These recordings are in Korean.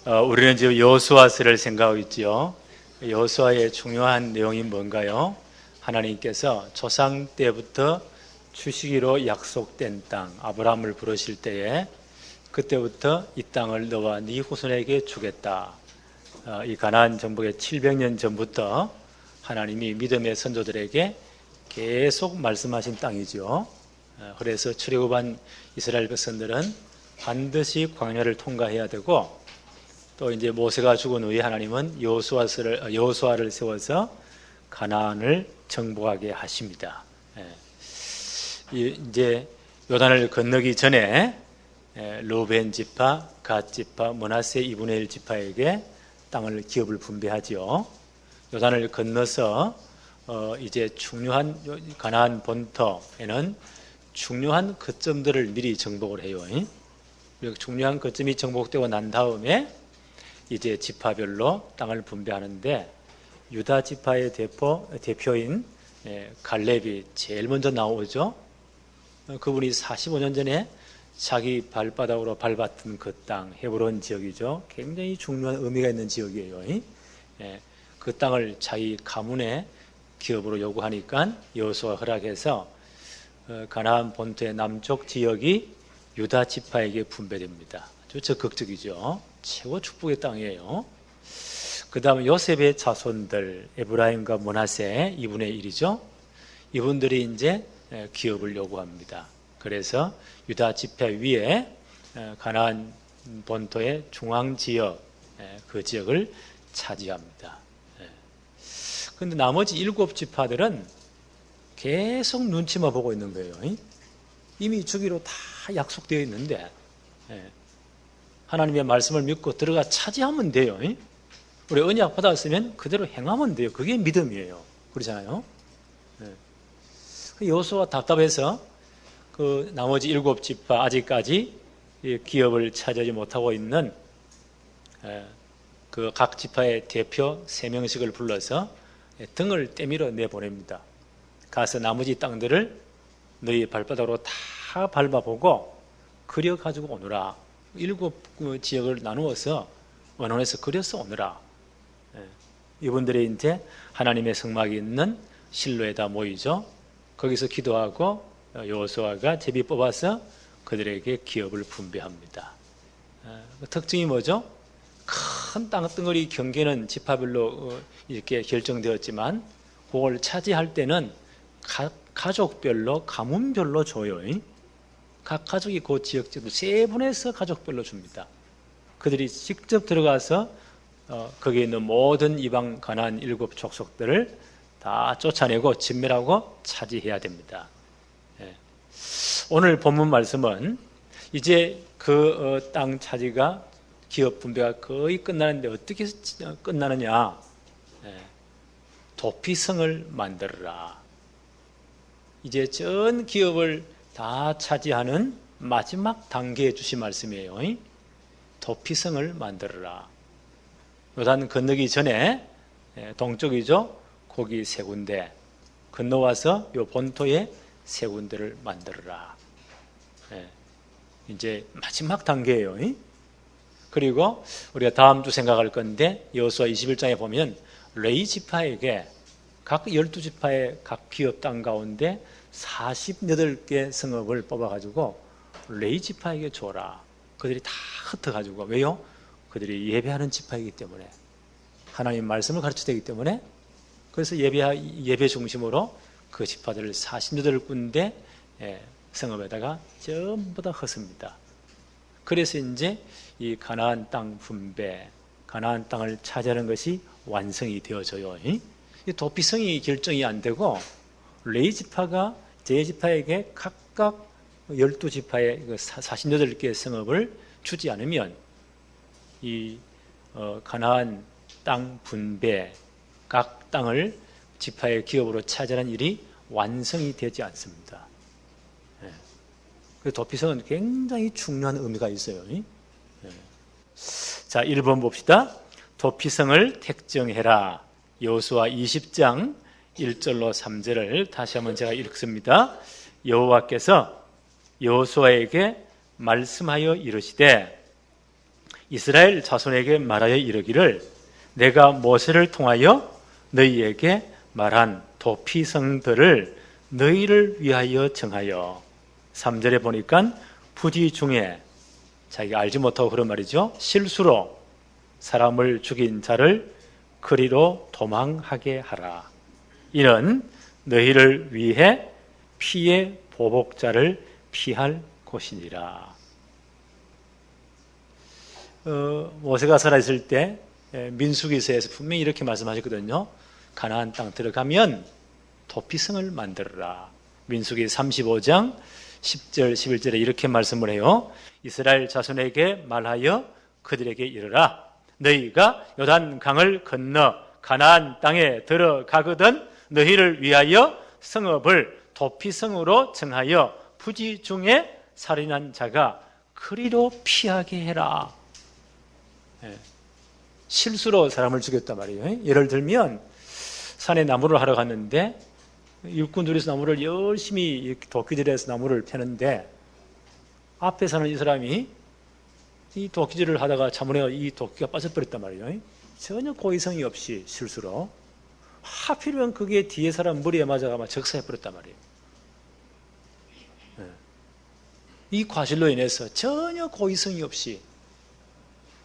우리는 지금 여호수아서를 생각하고 있지요. 여호수아의 중요한 내용이 뭔가요? 하나님께서 조상 때부터 주시기로 약속된 땅, 아브라함을 부르실 때에 그때부터 이 땅을 너와 네 후손에게 주겠다. 이 가나안 정복의 700년 전부터 하나님이 믿음의 선조들에게 계속 말씀하신 땅이죠. 그래서 출애굽한 이스라엘 백성들은 반드시 광야를 통과해야 되고, 또 이제 모세가 죽은 후에 하나님은 여호수아를 세워서 가나안을 정복하게 하십니다. 이제 요단을 건너기 전에 르우벤 지파, 갓 지파, 므낫세 2분의 1 지파에게 땅을 기업을 분배하지요. 요단을 건너서 이제 중요한 가나안 본토에는 중요한 거점들을 미리 정복을 해요. 그리고 중요한 거점이 정복되고 난 다음에 이제 지파별로 땅을 분배하는데, 유다 지파의 대표인 갈렙이 제일 먼저 나오죠. 그분이 45년 전에 자기 발바닥으로 밟았던 그 땅, 헤브론 지역이죠. 굉장히 중요한 의미가 있는 지역이에요. 그 땅을 자기 가문의 기업으로 요구하니까 여호수아가 허락해서 가나안 본토의 남쪽 지역이 유다 지파에게 분배됩니다. 아주 적극적이죠. 최고 축복의 땅이에요. 그 다음에 요셉의 자손들, 에브라임과 므낫세 2분의 1이죠. 이분들이 이제 기업을 요구합니다. 그래서 유다 지파 위에 가나안 본토의 중앙 지역, 그 지역을 차지합니다. 그런데 나머지 7지파들은 계속 눈치만 보고 있는 거예요. 이미 주기로 다 약속되어 있는데 하나님의 말씀을 믿고 들어가 차지하면 돼요. 우리 언약 받았으면 그대로 행하면 돼요. 그게 믿음이에요. 그렇잖아요. 여호수아가 답답해서 그 나머지 7지파 아직까지 기업을 차지하지 못하고 있는 그 각 지파의 대표 3명씩을 불러서 등을 떼밀어 내보냅니다. 가서 나머지 땅들을 너희 발바닥으로 다 밟아보고 그려가지고 오너라. 7지역을 나누어서 원원에서 그려서 오너라. 이분들이 이제 하나님의 성막이 있는 실로에다 모이죠. 거기서 기도하고 여호수아가 제비 뽑아서 그들에게 기업을 분배합니다. 특징이 뭐죠? 큰 땅덩어리 경계는 지파별로 이렇게 결정되었지만 그걸 차지할 때는 가족별로, 가문별로 줘요. 각 가족이 그 지역적으로 세분해서 가족별로 줍니다. 그들이 직접 들어가서 거기에 있는 모든 이방 가나안 7족속들을 다 쫓아내고 진멸하고 차지해야 됩니다. 오늘 본문 말씀은 이제 그 땅 차지가 기업 분배가 거의 끝나는데 어떻게 끝나느냐? 도피성을 만들어라. 이제 전 기업을 다 차지하는 마지막 단계에 주신 말씀이에요. 도피성을 만들어라. 요단 건너기 전에 동쪽이죠. 거기 3군데 건너와서 요 본토에 3군데를 만들어라. 이제 마지막 단계예요. 그리고 우리가 다음 주 생각할 건데, 여호수아 21장에 보면 레위 지파에게 각 12지파의 각 기업 땅 가운데 48개 성읍을 뽑아가지고 레위 지파에게 줘라. 그들이 다 흩어가지고. 왜요? 그들이 예배하는 지파이기 때문에, 하나님 말씀을 가르쳐야 되기 때문에. 그래서 예배 중심으로 그 지파들을 48군데 성읍에다가 전부 다 흩습니다. 그래서 이제 이 가나안 땅 분배, 가나안 땅을 차지하는 것이 완성이 되어져요. 이 도피성이 결정이 안 되고 레위 지파가 제 지파에게 각각 12지파의 48개 성읍을 주지 않으면 이 가나안 땅 분배, 각 땅을 지파의 기업으로 차지하는 일이 완성이 되지 않습니다. 도피성은 굉장히 중요한 의미가 있어요. 자, 1번 봅시다. 도피성을 택정해라. 여호수아 20장 1절로 3절을 다시 한번 제가 읽습니다. 여호와께서 여호수아에게 말씀하여 이르시되 이스라엘 자손에게 말하여 이르기를 내가 모세를 통하여 너희에게 말한 도피성들을 너희를 위하여 정하여 3절에 보니까 부지 중에 자기가 알지 못하고 그런 말이죠. 실수로 사람을 죽인 자를 그리로 도망하게 하라. 이는 너희를 위해 피의 보복자를 피할 곳이니라. 모세가 살아있을 때 민수기서에서 분명히 이렇게 말씀하셨거든요. 가나안 땅 들어가면 도피성을 만들어라. 민수기 35장 10절 11절에 이렇게 말씀을 해요. 이스라엘 자손에게 말하여 그들에게 이르라. 너희가 요단 강을 건너 가나안 땅에 들어가거든 너희를 위하여 성읍을 도피성으로 정하여 부지 중에 살인한 자가 그리로 피하게 해라. 실수로 사람을 죽였단 말이에요. 예를 들면 산에 나무를 하러 갔는데 일꾼들에서 나무를 열심히 도끼질해서 나무를 패는데 앞에 사는 이 사람이 이 도끼질을 하다가 자문에 이 도끼가 빠져버렸단 말이에요. 전혀 고의성이 없이 실수로 하필이면 그게 뒤에 사람 머리에 맞아가 적사해버렸단 말이에요. 이 과실로 인해서 전혀 고의성이 없이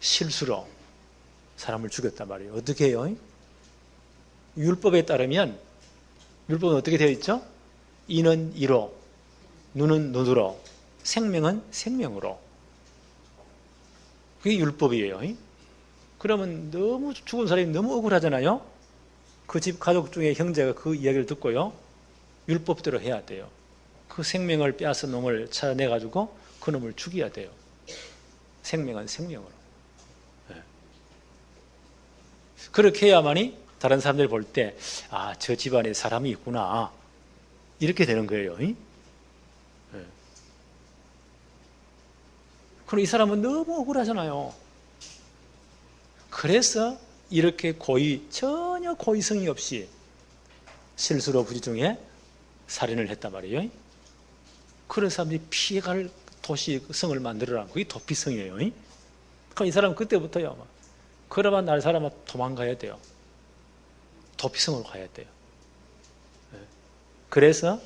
실수로 사람을 죽였단 말이에요. 어떻게 해요? 율법에 따르면 율법은 어떻게 되어 있죠? 이는 이로, 눈은 눈으로, 생명은 생명으로. 그게 율법이에요. 그러면 너무 죽은 사람이 너무 억울하잖아요. 그 집 가족 중에 형제가 그 이야기를 듣고요. 율법대로 해야 돼요. 그 생명을 빼앗은 놈을 찾아내가지고 그 놈을 죽여야 돼요. 생명은 생명으로. 그렇게 해야만이 다른 사람들이 볼 때, 아, 저 집안에 사람이 있구나. 이렇게 되는 거예요. 그럼 이 사람은 너무 억울하잖아요. 그래서 이렇게 전혀 고의성이 없이 실수로 부지 중에 살인을 했단 말이에요. 그런 사람들이 피해갈 도시, 성을 만들어라. 그게 도피성이에요. 그럼 이 사람은 그때부터요. 그러면 날 사람은 도망가야 돼요. 도피성으로 가야 돼요. 그래서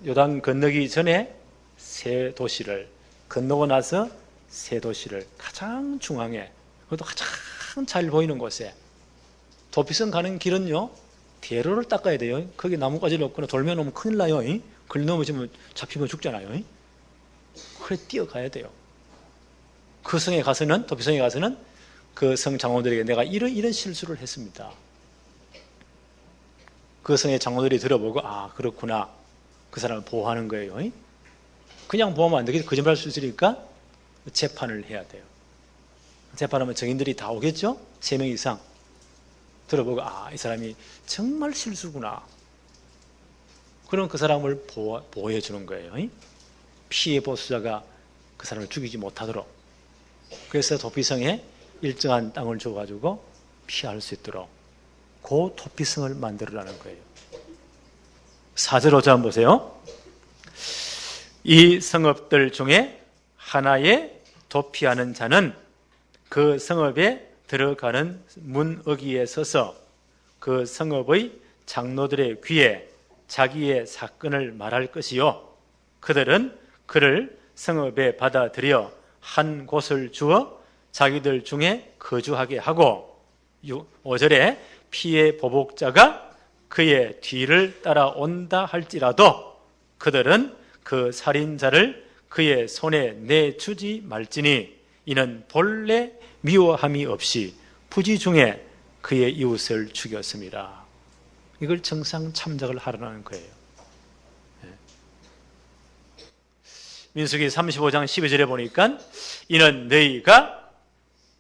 요단 건너기 전에 세 도시를 건너고 나서 세 도시를 가장 중앙에 그것도 가장 잘 보이는 곳에 도피성 가는 길은요 대로를 닦아야 돼요. 거기 나뭇가지를 없거나 돌면 오면 큰일 나요. 글 넘어지면 잡히면 죽잖아요. 그래 뛰어가야 돼요. 그 성에 가서는 도피성에 가서는 그 성 장로들에게 내가 이런 실수를 했습니다. 그 성의 장로들이 들어보고 아 그렇구나. 그 사람을 보호하는 거예요. 그냥 보호하면 안 되겠죠. 거짓말할 수 있으니까 재판을 해야 돼요. 재판하면 증인들이 다 오겠죠. 3명 이상 들어보고 아 이 사람이 정말 실수구나. 그럼 그 사람을 보호해 주는 거예요. 피해 보수자가 그 사람을 죽이지 못하도록. 그래서 도피성에 일정한 땅을 줘가지고 피할 수 있도록 그 도피성을 만들어라는 거예요. 4절 5절 한번 보세요. 이 성읍들 중에 하나에 도피하는 자는 그 성읍에 들어가는 문어기에 서서 그 성읍의 장로들의 귀에 자기의 사건을 말할 것이요 그들은 그를 성읍에 받아들여 한 곳을 주어 자기들 중에 거주하게 하고 5절에 피의 보복자가 그의 뒤를 따라온다 할지라도 그들은 그 살인자를 그의 손에 내주지 말지니 이는 본래 미워함이 없이 부지 중에 그의 이웃을 죽였습니다. 이걸 정상 참작을 하라는 거예요. 민수기 35장 12절에 보니까 이는 너희가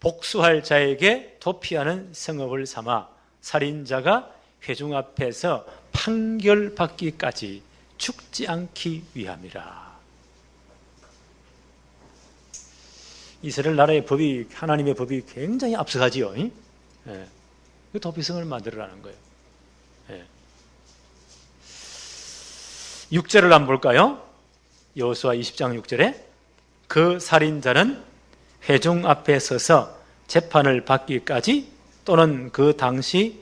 복수할 자에게 도피하는 성읍을 삼아 살인자가 회중 앞에서 판결받기까지 죽지 않기 위함이라. 이스라엘 나라의 법이 하나님의 법이 굉장히 앞서가지요. 그 도피성을 만들어라는 거예요. 6절을 한번 볼까요? 여호수아 20장 6절에 그 살인자는 회중 앞에 서서 재판을 받기까지 또는 그 당시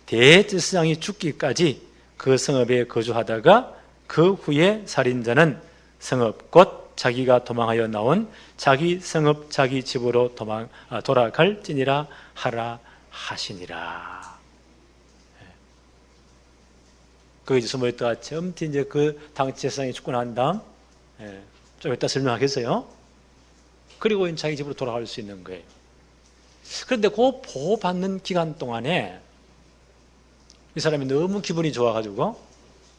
대제사장이 죽기까지 그 성읍에 거주하다가 그 후에 살인자는 성읍 곧 자기가 도망하여 나온 자기 성읍 자기 집으로 돌아갈지니라 하라 하시니라. 거기 숨어있다가 처음부터 이제 그 당시 제사장이 죽고 난 다음 좀 이따 설명하겠어요. 그리고 자기 집으로 돌아갈 수 있는 거예요. 그런데 그 보호받는 기간 동안에 이 사람이 너무 기분이 좋아가지고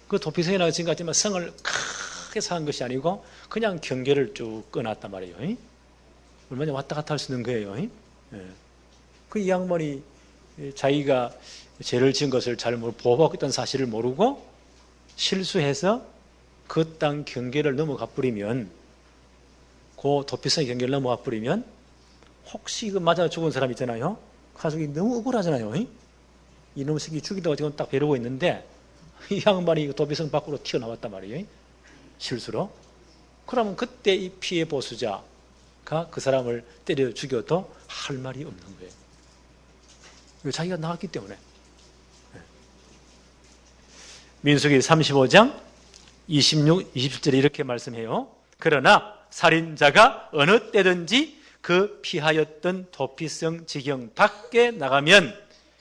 그 도피성이나 지금까지만 성을 크게 쌓은 것이 아니고 그냥 경계를 쭉 끊었단 말이에요. 얼마나 왔다 갔다 할 수 있는 거예요. 그 이 양반이 자기가 죄를 지은 것을 잘 모르고 보호받고 있다는 사실을 모르고 실수해서 그 땅 경계를 넘어가 버리면, 그 도피성의 경계를 넘어가 버리면 혹시 그 맞아 죽은 사람 있잖아요. 가족이 너무 억울하잖아요. 이놈 새끼 죽이다가 지금 딱 벼르고 있는데 이 양반이 도피성 밖으로 튀어나왔단 말이에요. 실수로. 그러면 그때 이 피해 보수자가 그 사람을 때려 죽여도 할 말이 없는 거예요. 자기가 나왔기 때문에. 민수기 35장 26, 27절에 이렇게 말씀해요. 그러나 살인자가 어느 때든지 그 피하였던 도피성 지경 밖에 나가면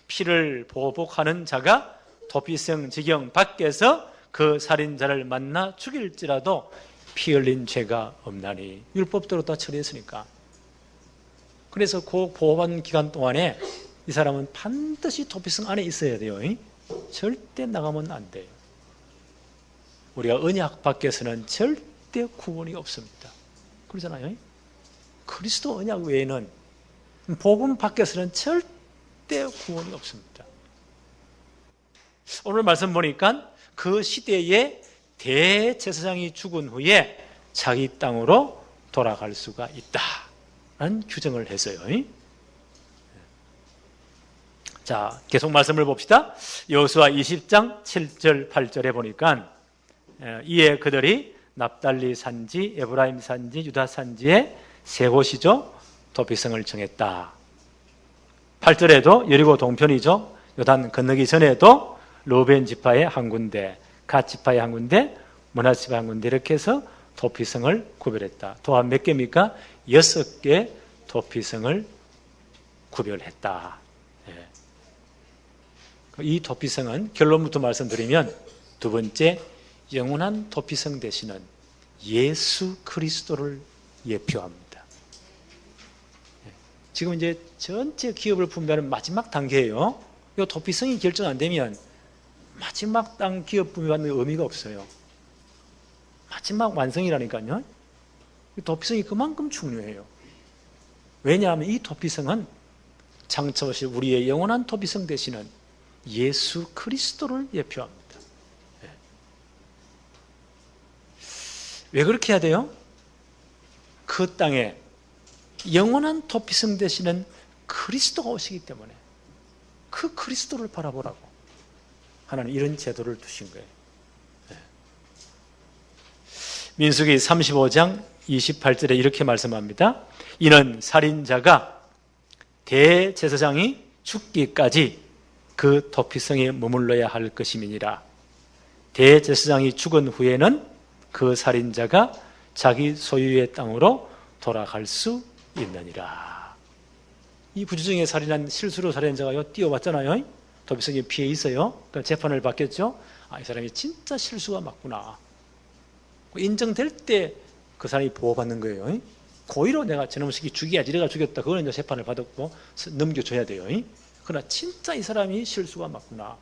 피를 보복하는 자가 도피성 지경 밖에서 그 살인자를 만나 죽일지라도 피 흘린 죄가 없나니. 율법대로 다 처리했으니까. 그래서 그 보호받는 기간 동안에 이 사람은 반드시 도피성 안에 있어야 돼요. 절대 나가면 안 돼요. 우리가 언약 밖에서는 절대 구원이 없습니다. 그러잖아요. 그리스도 언약 외에는, 복음 밖에서는 절대 구원이 없습니다. 오늘 말씀 보니까 그 시대에 대제사장이 죽은 후에 자기 땅으로 돌아갈 수가 있다라는 규정을 했어요. 자, 계속 말씀을 봅시다. 여호수아 20장 7절 8절에 보니까 이에 그들이 납달리 산지, 에브라임 산지, 유다 산지에 세 곳이죠. 도피성을 정했다. 8절에도 여리고 동편이죠. 요단 건너기 전에도 르우벤 지파의 한 군데, 갓 지파의 한 군데, 므낫세 지파의 한 군데 이렇게 해서 도피성을 구별했다. 또한 몇 개입니까? 6개 도피성을 구별했다. 이 도피성은 결론부터 말씀드리면, 두 번째, 영원한 도피성 되시는 예수 그리스도를 예표합니다. 지금 이제 전체 기업을 분배하는 마지막 단계예요. 이 도피성이 결정 안 되면 마지막 땅 기업 분배하는 의미가 없어요. 마지막 완성이라니까요. 이 도피성이 그만큼 중요해요. 왜냐하면 이 도피성은 장차오실 우리의 영원한 도피성 되시는 예수 그리스도를 예표합니다. 왜 그렇게 해야 돼요? 그 땅에 영원한 도피성 되시는 그리스도가 오시기 때문에 그 그리스도를 바라보라고 하나님 이런 제도를 두신 거예요. 민수기 35장 28절에 이렇게 말씀합니다. 이는 살인자가 대제사장이 죽기까지 그 도피성에 머물러야 할 것임이니라. 대제사장이 죽은 후에는 그 살인자가 자기 소유의 땅으로 돌아갈 수 있느니라. 이 부주정에 살인한 실수로 살인자가 뛰어왔잖아요. 도피성에 피해 있어요. 그러니까 재판을 받겠죠. 아, 이 사람이 진짜 실수가 맞구나. 인정될 때 그 사람이 보호받는 거예요. 고의로 내가 저놈 새끼 죽여야지, 내가 죽였다. 그거는 이제 재판을 받았고 넘겨줘야 돼요. 그러나 진짜 이 사람이 실수가 맞구나.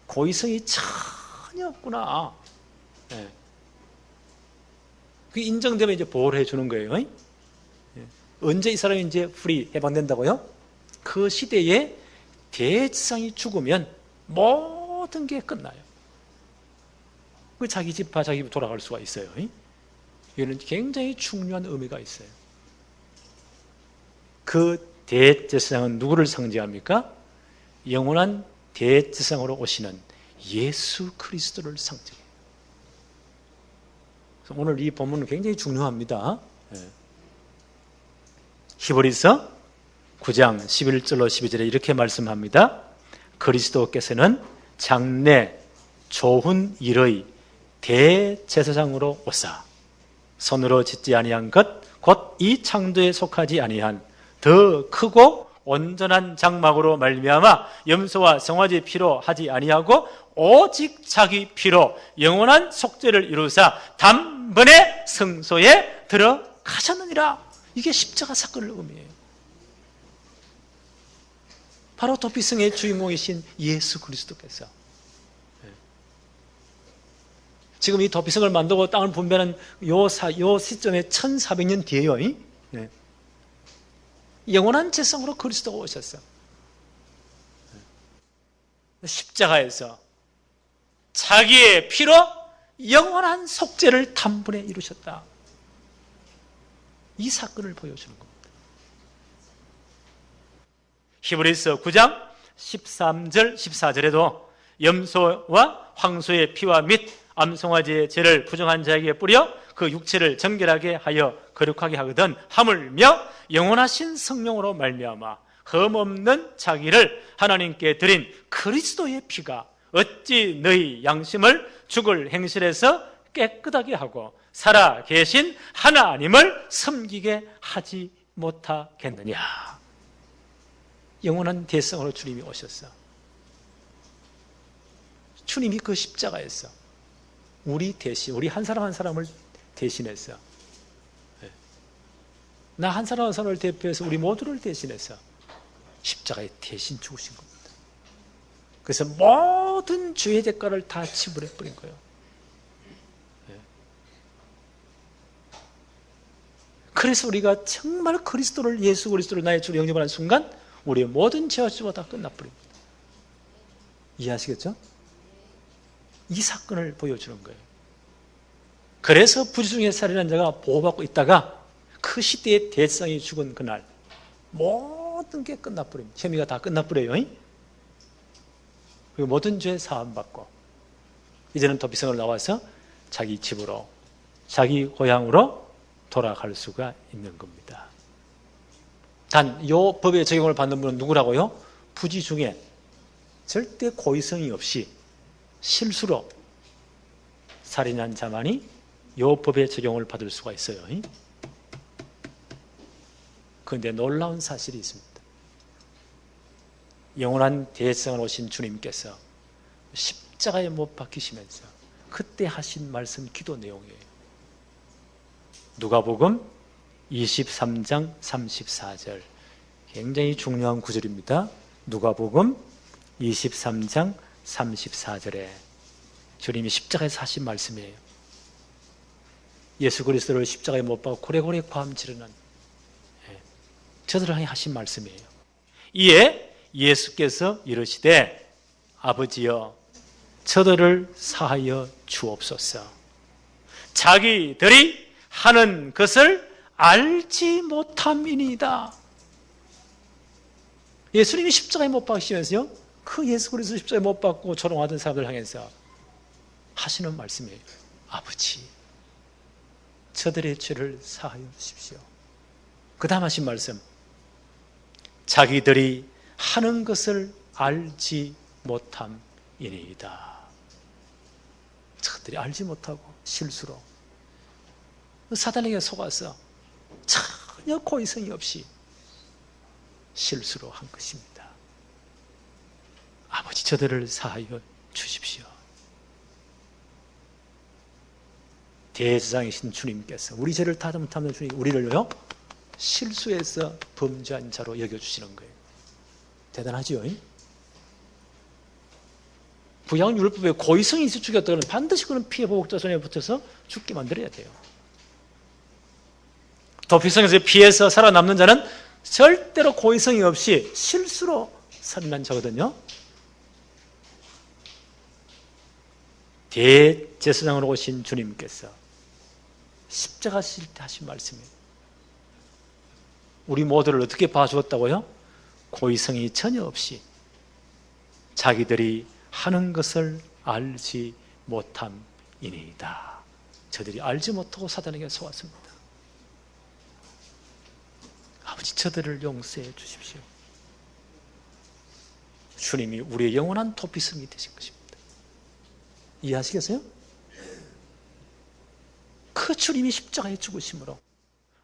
고의성이 전혀 없구나. 네. 그게 인정되면 이제 보호를 해주는 거예요. 언제 이 사람이 이제 풀이 해방된다고요? 그 시대에 대제사장이 죽으면 모든 게 끝나요. 그 자기 집파 자기 집 돌아갈 수가 있어요. 이거는 굉장히 중요한 의미가 있어요. 그 대제사장은 누구를 상징합니까? 영원한 대제사장으로 오시는 예수 그리스도를 상징해요. 그래서 오늘 이 본문은 굉장히 중요합니다. 히브리서 9장 11절로 12절에 이렇게 말씀합니다. 그리스도께서는 장래 좋은 일의 대제사장으로 오사 손으로 짓지 아니한 것 곧 이 창조에 속하지 아니한 더 크고 온전한 장막으로 말미암아 염소와 송아지 피로 하지 아니하고 오직 자기 피로 영원한 속죄를 이루사 단번에 성소에 들어가셨느니라. 이게 십자가 사건을 의미해요. 바로 도피성의 주인공이신 예수 그리스도께서 지금 이 도피성을 만들고 땅을 분배하는 요 시점에 1400년 뒤에요. 네. 영원한 재성으로 그리스도가 오셨어요. 십자가에서 자기의 피로 영원한 속죄를 단번에 이루셨다. 이 사건을 보여주는 겁니다. 히브리서 9장 13절 14절에도 염소와 황소의 피와 및 암송아지의 죄를 부정한 자에게 뿌려 그 육체를 정결하게 하여 거룩하게 하거든 하물며 영원하신 성령으로 말미암아 흠없는 자기를 하나님께 드린 그리스도의 피가 어찌 너희 양심을 죽을 행실에서 깨끗하게 하고 살아 계신 하나님을 섬기게 하지 못하겠느냐. 영원한 대성으로 주님이 오셨어. 주님이 그 십자가에서 우리 대신, 우리 한 사람 한 사람을 대신해서, 나 한 사람 한 사람을 대표해서 우리 모두를 대신해서 십자가에 대신 죽으신 겁니다. 그래서 모든 죄의 대가를 다 지불해 버린 거예요. 그래서 우리가 정말 그리스도를, 예수 그리스도를 나의 주로 영접하는 순간 우리의 모든 죄와 죄가 다 끝나버립니다. 이해하시겠죠? 이 사건을 보여주는 거예요. 그래서 부지 중에 살인한 자가 보호받고 있다가 그 시대의 대상이 죽은 그날 모든 게 끝나버립니다. 혐의가 다 끝나버려요. 그리고 모든 죄 사함받고 이제는 도피성을 나와서 자기 집으로, 자기 고향으로 돌아갈 수가 있는 겁니다. 단 이 법의 적용을 받는 분은 누구라고요? 부지 중에 절대 고의성이 없이 실수로 살인한 자만이 이 법의 적용을 받을 수가 있어요. 그런데 놀라운 사실이 있습니다. 영원한 대성을 오신 주님께서 십자가에 못 박히시면서 그때 하신 말씀 기도 내용이에요. 누가복음 23장 34절, 굉장히 중요한 구절입니다. 누가복음 23장 34절에 주님이 십자가에서 하신 말씀이에요. 예수 그리스도를 십자가에 못 박고 고래고래 고함 지르는 저들을 향해 하신 말씀이에요. 이에 예수께서 이르시되 아버지여 저들을 사하여 주옵소서. 자기들이 하는 것을 알지 못함이니이다. 예수님이 십자가에 못 박히시면서요, 그 예수 그리스도 십자가에 못 박고 조롱하던 사람들 향해서 하시는 말씀이에요. 아버지, 저들의 죄를 사하여 주십시오. 그 다음 하신 말씀, 자기들이 하는 것을 알지 못함이니이다. 저들이 알지 못하고 실수로 사단에게 속아서 전혀 고의성이 없이 실수로 한 것입니다. 아버지, 저들을 사하여 주십시오. 대제사장이신 주님께서 우리 죄를 다듬는 주님, 우리를요 실수해서 범죄한 자로 여겨주시는 거예요. 대단하죠? 구약율법에 고의성이 있어 죽였다면 반드시 그는 피해 보복자 손에 붙어서 죽게 만들어야 돼요. 도피성에서 피해서 살아남는 자는 절대로 고의성이 없이 실수로 살인한 자거든요. 대제사장으로 오신 주님께서 십자가 실 때 하신 말씀이에요. 우리 모두를 어떻게 봐주었다고요? 고의성이 전혀 없이 자기들이 하는 것을 알지 못함이니이다. 저들이 알지 못하고 사단에게 속았습니다. 아버지 저들을 용서해 주십시오. 주님이 우리의 영원한 도피성이 되신 것입니다. 이해하시겠어요? 그 주님이 십자가에 죽으심으로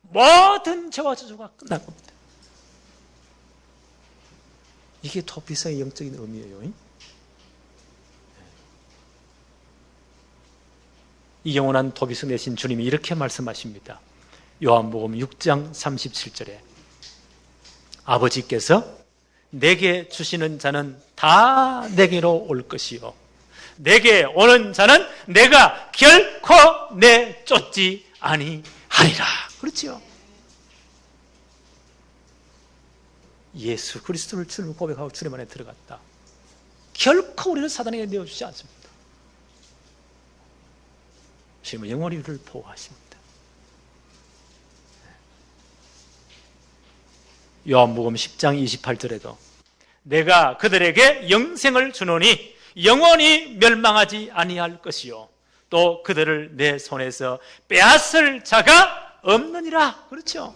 모든 죄와 저주가 끝난 겁니다. 이게 도피성의 영적인 의미예요. 이 영원한 도피성 되신 주님이 이렇게 말씀하십니다. 요한복음 6장 37절에 아버지께서 내게 주시는 자는 다 내게로 올 것이요 내게 오는 자는 내가 결코 내쫓지 아니하리라. 그렇지요. 예수 그리스도를 주님을 고백하고 주님 안에 들어갔다. 결코 우리를 사단에게 내어주지 않습니다. 주님은 영원히 우리를 보호하십니다. 요한복음 10장 28절에도 내가 그들에게 영생을 주노니 영원히 멸망하지 아니할 것이요 또 그들을 내 손에서 빼앗을 자가 없느니라. 그렇죠.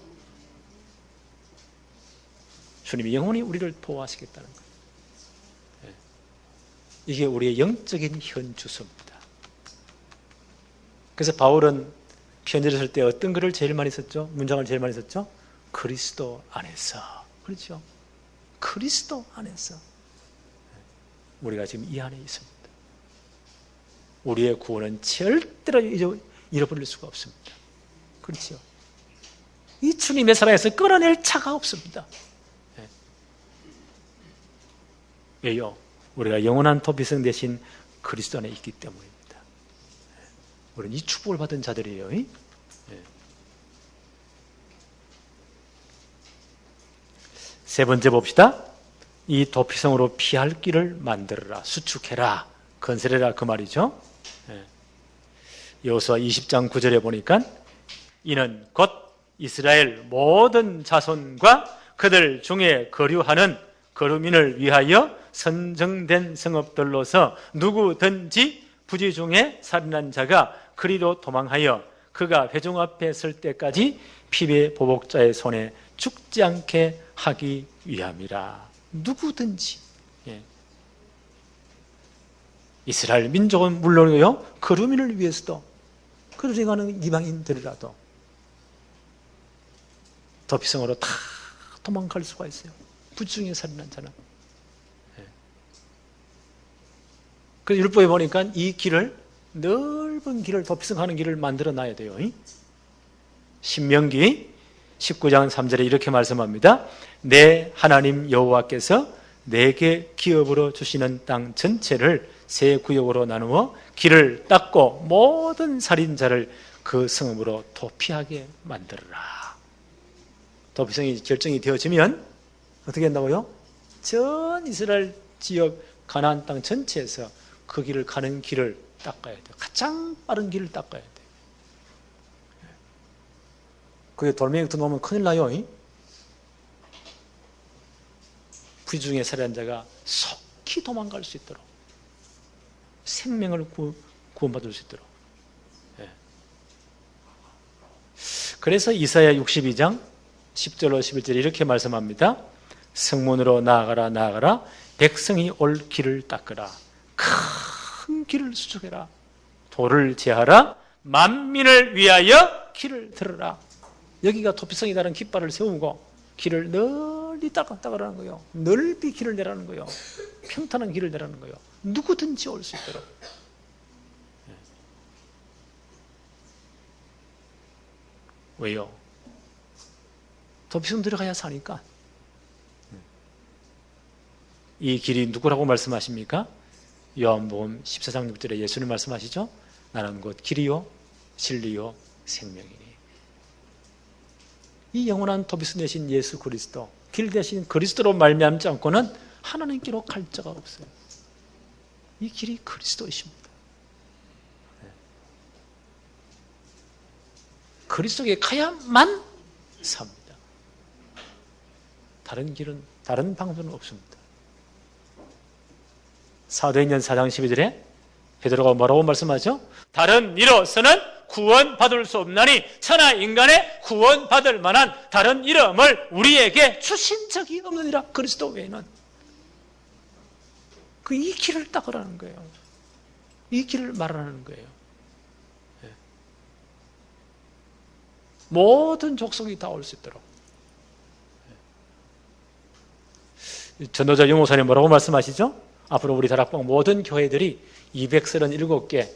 주님이 영원히 우리를 보호하시겠다는 거예요. 이게 우리의 영적인 현주소입니다. 그래서 바울은 편지를 쓸 때 어떤 글을 제일 많이 썼죠? 문장을 제일 많이 썼죠? 그리스도 안에서. 그렇죠? 그리스도 안에서. 우리가 지금 이 안에 있습니다. 우리의 구원은 절대로 잃어버릴 수가 없습니다. 그렇죠? 이 주님의 사랑에서 끌어낼 차가 없습니다. 왜요? 우리가 영원한 도피성 대신 그리스도 안에 있기 때문입니다. 우리는 이 축복을 받은 자들이에요. 세 번째 봅시다. 이 도피성으로 피할 길을 만들어라, 수축해라, 건설해라 그 말이죠. 여호수아 20장 9절에 보니까 이는 곧 이스라엘 모든 자손과 그들 중에 거류하는 거류민을 위하여 선정된 성읍들로서 누구든지 부지 중에 살인한 자가 그리로 도망하여 그가 회중 앞에 설 때까지 피배 보복자의 손에 죽지 않게 하기 위함이라. 누구든지. 이스라엘 민족은 물론이고요, 거류민을 위해서도, 그들이 가는 이방인들이라도 도피성으로 다 도망갈 수가 있어요. 부지 중에 살인한 자는. 그래서 율법에 보니까 이 길을, 넓은 길을, 도피성하는 길을 만들어 놔야 돼요. 신명기 19장 3절에 이렇게 말씀합니다. 내 하나님 여호와께서 내게 기업으로 주시는 땅 전체를 세 구역으로 나누어 길을 닦고 모든 살인자를 그 성읍으로 도피하게 만들어라. 도피성이 결정이 되어지면 어떻게 한다고요? 전 이스라엘 지역 가나안 땅 전체에서 그 길을 가는 길을 닦아야 돼요. 가장 빠른 길을 닦아야 돼요. 그게 돌멩이 들어오면 큰일 나요. 부지 중에 살인한 자가 속히 도망갈 수 있도록, 생명을 구원받을 수 있도록. 그래서 이사야 62장 10절로 11절에 이렇게 말씀합니다. 성문으로 나아가라, 나아가라. 백성이 올 길을 닦으라. 큰 길을 수축해라. 도를 제하라. 만민을 위하여 길을 들으라. 여기가 도피성이라는 깃발을 세우고 길을 널리 닦으라는 거예요. 넓이 길을 내라는 거예요. 평탄한 길을 내라는 거예요. 누구든지 올 수 있도록. 왜요? 도피성 들어가야 사니까. 이 길이 누구라고 말씀하십니까? 요한복음 14장 6절에 예수님 말씀하시죠? 나는 곧 길이요 진리요 생명이니. 이 영원한 도피성 되신 예수 그리스도, 길 대신 그리스도로 말미암지 않고는 하나님께로 갈 자가 없어요. 이 길이 그리스도이십니다. 그리스도에 가야만 삽니다. 다른 길은, 다른 방법은 없습니다. 사도행전 4장 12절에 베드로가 뭐라고 말씀하죠? 다른 이로서는 구원받을 수 없나니 천하 인간의 구원받을 만한 다른 이름을 우리에게 주신 적이 없느니라. 그리스도 외에는. 이 길을 닦으라는 거예요. 이 길을 말하는 거예요. 모든 족속이 다 올 수 있도록. 전도자 유목사님 뭐라고 말씀하시죠? 앞으로 우리 다락방 모든 교회들이 237개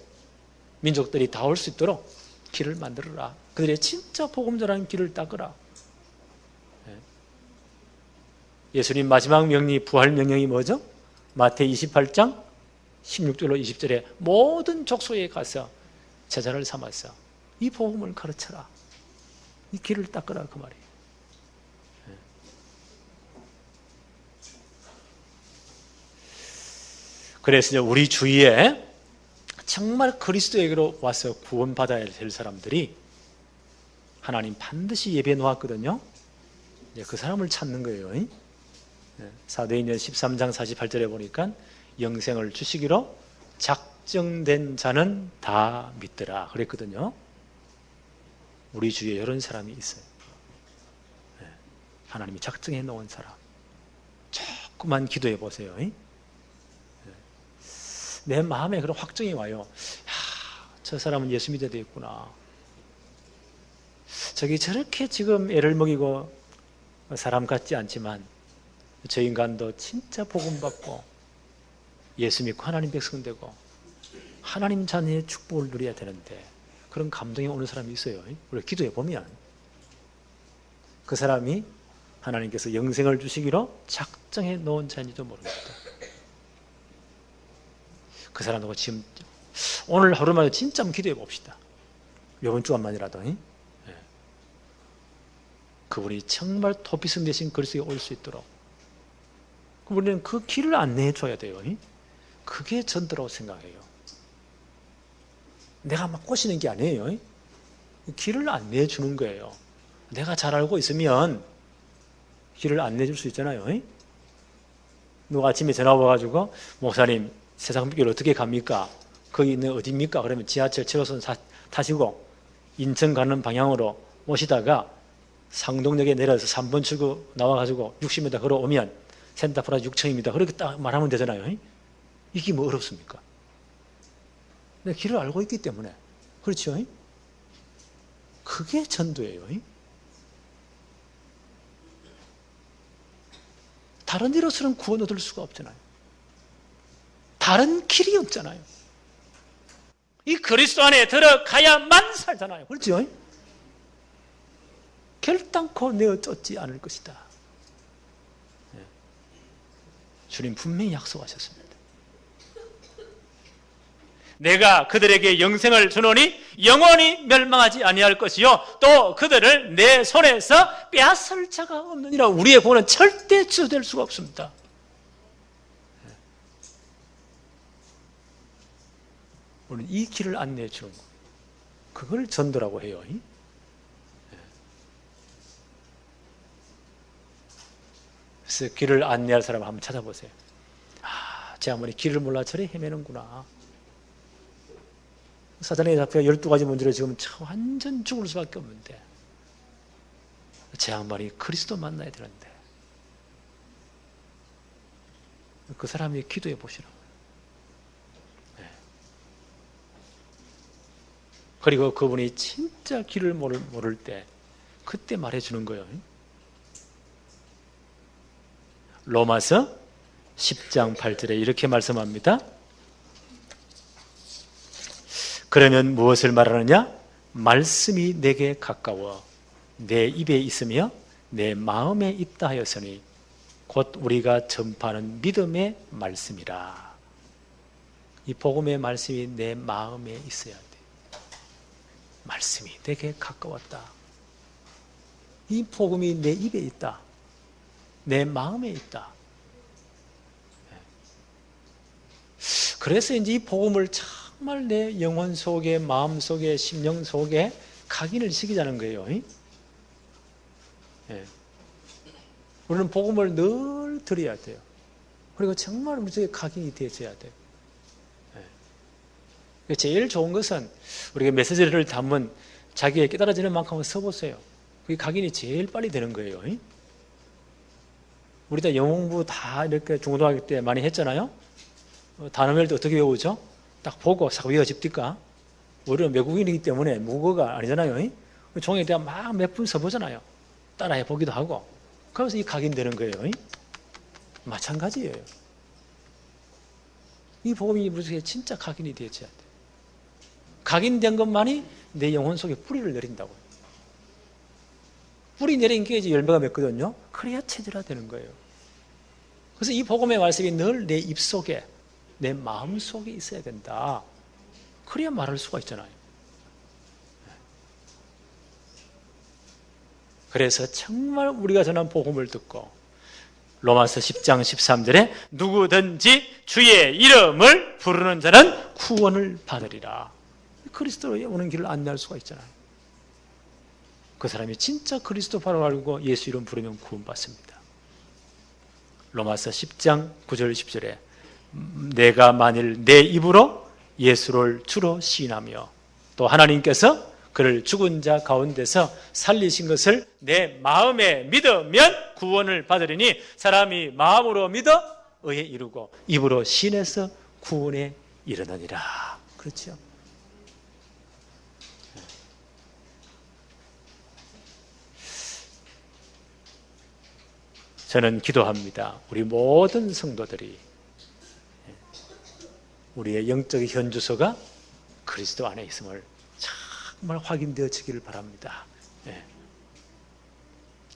민족들이 다 올 수 있도록 길을 만들어라. 그들의 진짜 복음 전하는 길을 닦으라. 예수님 마지막 명리, 부활 명령이 뭐죠? 마태이 28장 16절로 20절에 모든 족속에 가서 제자를 삼아서 이 복음을 가르쳐라. 이 길을 닦으라 그 말이에요. 그래서 우리 주위에 정말 그리스도에게로 와서 구원받아야 될 사람들이 하나님 반드시 예배해 놓았거든요. 그 사람을 찾는 거예요. 사도행전 13장 48절에 보니까 영생을 주시기로 작정된 자는 다 믿더라 그랬거든요. 우리 주위에 이런 사람이 있어요. 하나님이 작정해 놓은 사람. 조금만 기도해 보세요. 내 마음에 그런 확정이 와요. 저 사람은 예수 믿어야 되겠구나. 저기 저렇게 지금 애를 먹이고 사람 같지 않지만 저 인간도 진짜 복음 받고 예수 믿고 하나님 백성 되고 하나님 자녀의 축복을 누려야 되는데 그런 감동이 오는 사람이 있어요. 우리가 기도해 보면 그 사람이 하나님께서 영생을 주시기로 작정해 놓은 자인지도 모릅니다. 그 사람하고 지금 오늘 하루만 진짜 한번 기도해 봅시다. 이번 주간만이라도 그분이 정말 토피성 대신 그리스도에 올 수 있도록 우리는 그 길을 안내해 줘야 돼요. 그게 전도라고 생각해요. 내가 막 꼬시는 게 아니에요. 길을 안내해 주는 거예요. 내가 잘 알고 있으면 길을 안내해 줄 수 있잖아요. 누가 아침에 전화 와가지고 목사님 세상 빛길 어떻게 갑니까? 거기 있는 어디입니까? 그러면 지하철 7호선 타시고 인천 가는 방향으로 오시다가 상동역에 내려서 3번 출구 나와가지고 60m 걸어오면 센터프라자 6층입니다. 그렇게 딱 말하면 되잖아요. 이게 뭐 어렵습니까? 내가 길을 알고 있기 때문에. 그렇죠? 그게 전도예요. 다른 데로서는 구원 얻을 수가 없잖아요. 다른 길이 없잖아요. 이 그리스도 안에 들어가야만 살잖아요. 그렇죠? 결단코 내어 쫓지 않을 것이다. 주님 분명히 약속하셨습니다. 내가 그들에게 영생을 주노니 영원히 멸망하지 아니할 것이요 또 그들을 내 손에서 빼앗을 자가 없느니라. 우리의 구원은 절대 취소될 수가 없습니다. 우리는 이 길을 안내해 주는 거. 그걸 전도라고 해요. 그래서 길을 안내할 사람 한번 찾아보세요. 제 아무리 길을 몰라 저리 헤매는구나. 사단에 잡혀 12가지 문제로 지금 완전 죽을 수밖에 없는데 제 양반이 그리스도 만나야 되는데 그 사람이 기도해 보시라고요. 그리고 그분이 진짜 길을 모를 때 그때 말해주는 거예요. 로마서 10장 8절에 이렇게 말씀합니다. 그러면 무엇을 말하느냐? 말씀이 내게 가까워 내 입에 있으며 내 마음에 있다 하였으니 곧 우리가 전파하는 믿음의 말씀이라. 이 복음의 말씀이 내 마음에 있어야 돼. 말씀이 내게 가까웠다. 이 복음이 내 입에 있다. 내 마음에 있다. 그래서 이제 이 복음을 정말 내 영혼 속에, 마음 속에, 심령 속에 각인을 시키자는 거예요. 우리는 복음을 늘 드려야 돼요. 그리고 정말 우리 속에 각인이 되어져야 돼요. 제일 좋은 것은 우리가 메시지를 담은 자기의 깨달아지는 만큼은 써보세요. 그게 각인이 제일 빨리 되는 거예요. 우리 다 영어공부 다 이렇게 중고등학교 때 많이 했잖아요. 단어를 때 어떻게 외우죠? 딱 보고 싹 외워집니까? 우리는 외국인이기 때문에 모국어가 아니잖아요. 종이에 대한 막 몇 분 써보잖아요. 따라해 보기도 하고. 그러면서 이 각인되는 거예요. 마찬가지예요. 이 복음이 우리에게 진짜 각인이 되어져야 돼. 각인된 것만이 내 영혼 속에 뿌리를 내린다고요. 뿌리 내린 게 이제 열매가 맺거든요. 그래야 체질화되는 거예요. 그래서 이 복음의 말씀이 늘 내 입속에, 내 마음 속에 있어야 된다. 그래야 말할 수가 있잖아요. 그래서 정말 우리가 전한 복음을 듣고 로마서 10장 13절에 누구든지 주의 이름을 부르는 자는 구원을 받으리라. 그리스도로 오는 길을 안내할 수가 있잖아요. 그 사람이 진짜 그리스도 바로 알고 예수 이름 부르면 구원받습니다. 로마서 10장 9절 10절에 내가 만일 내 입으로 예수를 주로 시인하며 또 하나님께서 그를 죽은 자 가운데서 살리신 것을 내 마음에 믿으면 구원을 받으리니 사람이 마음으로 믿어 의에 이르고 입으로 시인해서 구원에 이르느니라. 그렇죠? 저는 기도합니다. 우리 모든 성도들이 우리의 영적 현주소가 그리스도 안에 있음을 정말 확인되어지기를 바랍니다.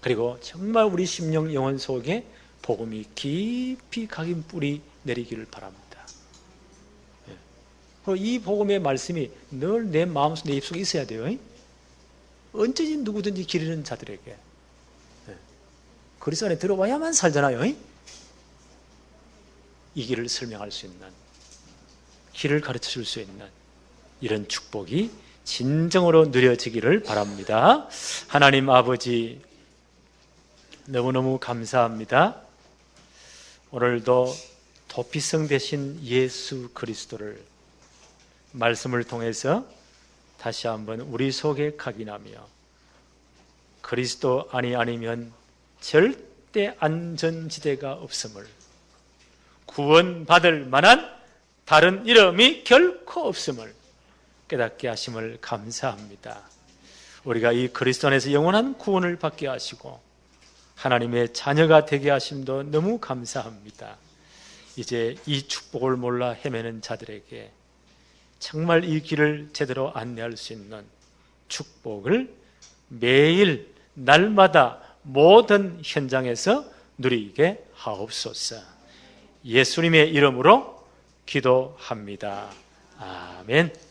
그리고 정말 우리 심령 영혼 속에 복음이 깊이 각인 뿌리 내리기를 바랍니다. 그리고 이 복음의 말씀이 늘 내 마음속, 내 입속에 있어야 돼요. 언제든지 누구든지 기르는 자들에게 그리스도 안에 들어와야만 살잖아요. 이 길을 설명할 수 있는, 길을 가르쳐 줄 수 있는 이런 축복이 진정으로 누려지기를 바랍니다. 하나님 아버지 너무너무 감사합니다. 오늘도 도피성 되신 예수 그리스도를 말씀을 통해서 다시 한번 우리 속에 각인하며 그리스도 아니면 절대 안전지대가 없음을, 구원받을 만한 다른 이름이 결코 없음을 깨닫게 하심을 감사합니다. 우리가 이 그리스도 안에서 영원한 구원을 받게 하시고 하나님의 자녀가 되게 하심도 너무 감사합니다. 이제 이 축복을 몰라 헤매는 자들에게 정말 이 길을 제대로 안내할 수 있는 축복을 매일 날마다 모든 현장에서 누리게 하옵소서. 예수님의 이름으로 기도합니다. 아멘.